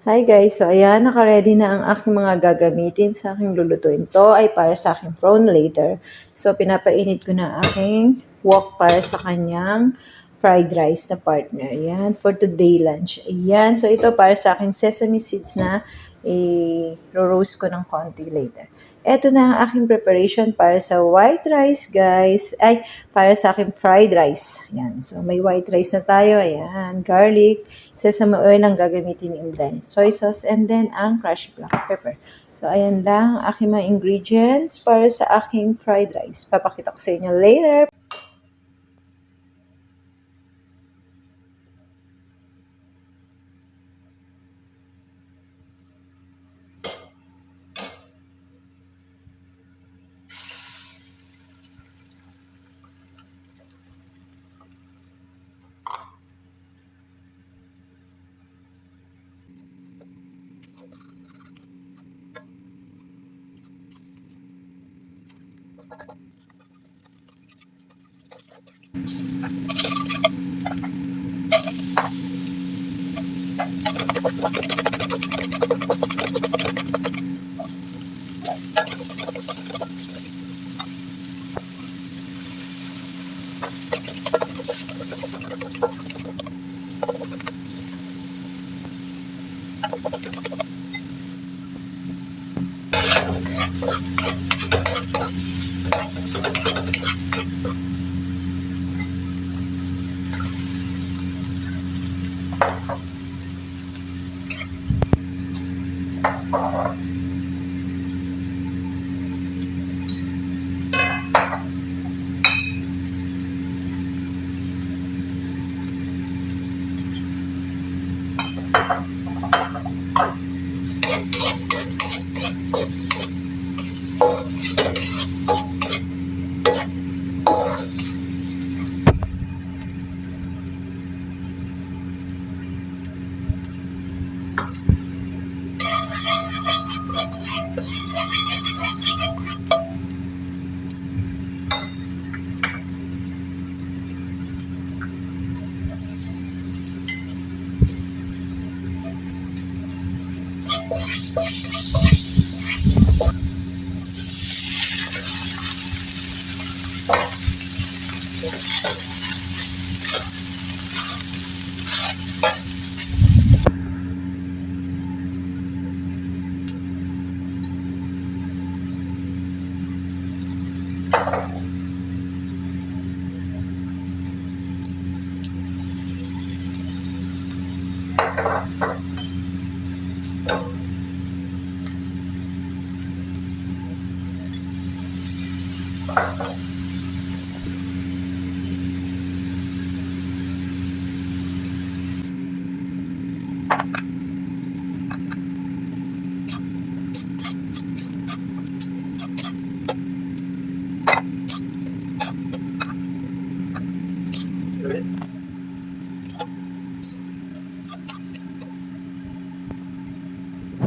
Hi guys, so ayan, naka-ready na ang aking mga gagamitin sa aking lulutuin. To ay para sa aking prawn later. So pinapainit ko na aking wok para sa kanyang fried rice na partner. Ayan, for today lunch. Ayan, so ito para sa aking sesame seeds na i-roast ko ng konti later. Ito na ang aking preparation para sa white rice, guys. Ay, para sa aking fried rice. Ayan, so may white rice na tayo. Ayan, garlic, sesame oil ang gagamitin ni Inday. Soy sauce, and then ang crushed black pepper. So, ayan lang ang aking mga ingredients para sa aking fried rice. Papakita ko sa inyo later.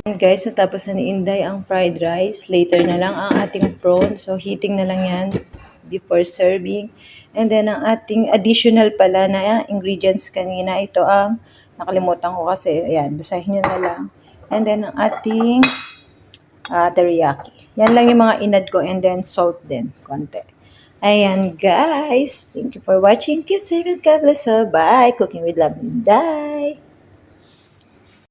And guys, natapos na ni Inday ang fried rice. Later na lang ang ating prawn. So, heating na lang yan before serving. And then, ang ating additional pala na ingredients kanina, ito ang nakalimutan ko kasi. Ayan, basahin nyo na lang. And then, ang ating teriyaki. Yan lang yung mga inad ko. And then, salt din, konti. Ayan, guys. Thank you for watching. Keep safe and God bless. Bye. Cooking with Love, Inday.